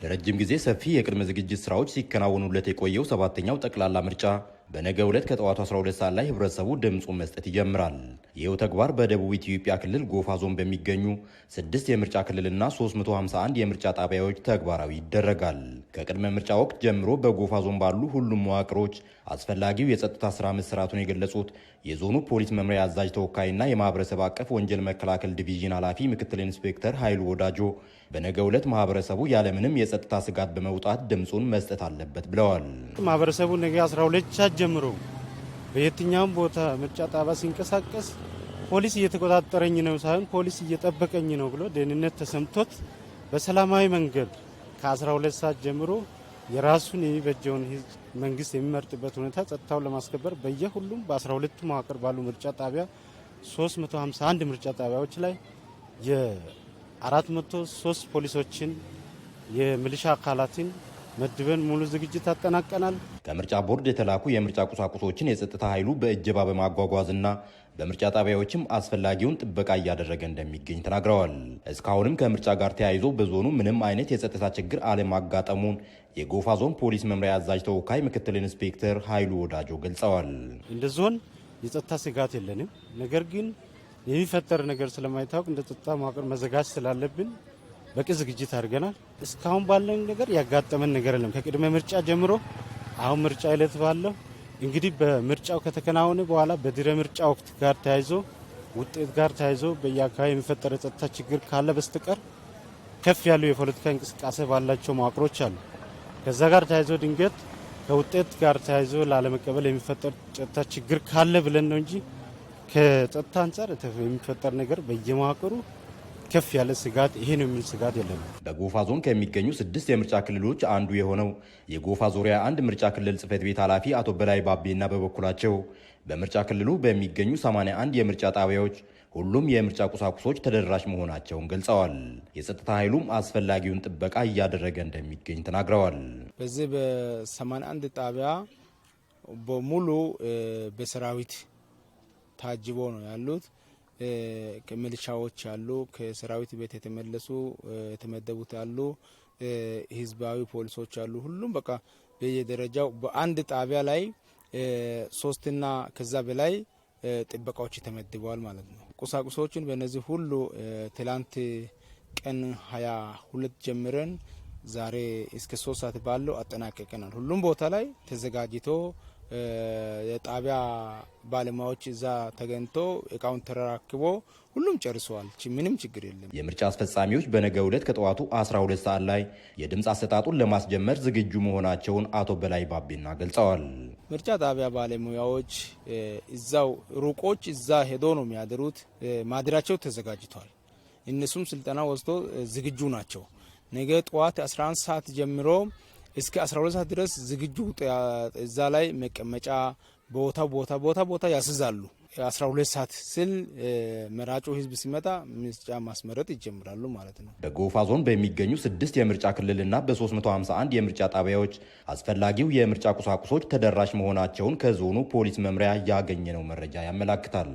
ለረጅም ጊዜ ሰፊ የቅድመ ዝግጅት ስራዎች ሲከናወኑለት የቆየው ሰባተኛው ጠቅላላ ምርጫ በነገው ዕለት ከጠዋቱ 12 ሰዓት ላይ ህብረተሰቡ ድምጹን መስጠት ይጀምራል። ይህው ተግባር በደቡብ ኢትዮጵያ ክልል ጎፋ ዞን በሚገኙ 6 የምርጫ ክልልና 351 የምርጫ ጣቢያዎች ተግባራዊ ይደረጋል። ከቅድመ ምርጫ ወቅት ጀምሮ በጎፋ ዞን ባሉ ሁሉም መዋቅሮች አስፈላጊው የጸጥታ ስራ መሰራቱን የገለጹት የዞኑ ፖሊስ መምሪያ አዛዥ ተወካይና የማህበረሰብ አቀፍ ወንጀል መከላከል ዲቪዥን ኃላፊ ምክትል ኢንስፔክተር ኃይሉ ወዳጆ በነገው ዕለት ማህበረሰቡ ያለምንም የጸጥታ ስጋት በመውጣት ድምጹን መስጠት አለበት ብለዋል። ማህበረሰቡ ነገ 12 ሰዓት ጀምሮ በየትኛውም ቦታ ምርጫ ጣቢያ ሲንቀሳቀስ ፖሊስ እየተቆጣጠረኝ ነው ሳይሆን ፖሊስ እየጠበቀኝ ነው ብሎ ደህንነት ተሰምቶት በሰላማዊ መንገድ ከ12 ሰዓት ጀምሮ የራሱን የሚበጀውን መንግስት የሚመርጥበት ሁኔታ ጸጥታውን ለማስከበር በየሁሉም በ12 መዋቅር ባሉ ምርጫ ጣቢያ 351 ምርጫ ጣቢያዎች ላይ የ403 ፖሊሶችን የሚሊሻ አካላትን መድበን ሙሉ ዝግጅት አጠናቀናል። ከምርጫ ቦርድ የተላኩ የምርጫ ቁሳቁሶችን የጸጥታ ኃይሉ በእጀባ በማጓጓዝና በምርጫ ጣቢያዎችም አስፈላጊውን ጥበቃ እያደረገ እንደሚገኝ ተናግረዋል። እስካሁንም ከምርጫ ጋር ተያይዞ በዞኑ ምንም አይነት የጸጥታ ችግር አለማጋጠሙን የጎፋ ዞን ፖሊስ መምሪያ አዛዥ ተወካይ ምክትል ኢንስፔክተር ኃይሉ ወዳጆ ገልጸዋል። እንደ ዞን የጸጥታ ስጋት የለንም። ነገር ግን የሚፈጠር ነገር ስለማይታወቅ እንደ ጸጥታ መዋቅር መዘጋጀት ስላለብን በቂ ዝግጅት አድርገናል። እስካሁን ባለን ነገር ያጋጠመን ነገር የለም። ከቅድመ ምርጫ ጀምሮ አሁን ምርጫ ዕለት ባለው እንግዲህ በምርጫው ከተከናወነ በኋላ በድረ ምርጫ ወቅት ጋር ተያይዞ ውጤት ጋር ተያይዞ በየአካባቢ የሚፈጠር የጸጥታ ችግር ካለ በስተቀር ከፍ ያሉ የፖለቲካ እንቅስቃሴ ባላቸው መዋቅሮች አሉ። ከዛ ጋር ተያይዞ ድንገት ከውጤት ጋር ተያይዞ ላለመቀበል የሚፈጠር ጸጥታ ችግር ካለ ብለን ነው እንጂ ከጸጥታ አንጻር የሚፈጠር ነገር በየመዋቅሩ ከፍ ያለ ስጋት ይሄ ነው የሚል ስጋት የለም። በጎፋ ዞን ከሚገኙ 6 የምርጫ ክልሎች አንዱ የሆነው የጎፋ ዙሪያ 1 ምርጫ ክልል ጽህፈት ቤት ኃላፊ አቶ በላይ ባቤና በበኩላቸው በምርጫ ክልሉ በሚገኙ 81 የምርጫ ጣቢያዎች ሁሉም የምርጫ ቁሳቁሶች ተደራሽ መሆናቸውን ገልጸዋል። የጸጥታ ኃይሉም አስፈላጊውን ጥበቃ እያደረገ እንደሚገኝ ተናግረዋል። በዚህ በ81 ጣቢያ በሙሉ በሰራዊት ታጅቦ ነው ያሉት። ከሚሊሻዎች አሉ፣ ከሰራዊት ቤት የተመለሱ የተመደቡት አሉ፣ ህዝባዊ ፖሊሶች አሉ። ሁሉም በቃ በየደረጃው በአንድ ጣቢያ ላይ 3 እና ከዛ በላይ ጥበቃዎች ተመድበዋል ማለት ነው። ቁሳቁሶችን በእነዚህ ሁሉ ትላንት ቀን 22 ጀምረን ዛሬ እስከ 3 ሰዓት ባለው አጠናቀቀናል። ሁሉም ቦታ ላይ ተዘጋጅቶ የጣቢያ ባለሙያዎች እዛ ተገኝቶ እቃውን ተረክቦ ሁሉም ጨርሰዋል። ምንም ችግር የለም። የምርጫ አስፈጻሚዎች በነገው ዕለት ከጠዋቱ 12 ሰዓት ላይ የድምፅ አሰጣጡን ለማስጀመር ዝግጁ መሆናቸውን አቶ በላይ ባቤና ገልጸዋል። ምርጫ ጣቢያ ባለሙያዎች እዛው ሩቆች እዛ ሄዶ ነው የሚያድሩት። ማድራቸው ተዘጋጅቷል። እነሱም ስልጠና ወስዶ ዝግጁ ናቸው። ነገ ጠዋት 11 ሰዓት ጀምሮ እስከ 12 ሰዓት ድረስ ዝግጁ እዛ ላይ መቀመጫ ቦታ ያስዛሉ። 12 ሰዓት ስል መራጩ ህዝብ ሲመጣ ምርጫ ማስመረጥ ይጀምራሉ ማለት ነው። በጎፋ ዞን በሚገኙ 6 የምርጫ ክልልና በ351 የምርጫ ጣቢያዎች አስፈላጊው የምርጫ ቁሳቁሶች ተደራሽ መሆናቸውን ከዞኑ ፖሊስ መምሪያ ያገኘነው መረጃ ያመላክታል።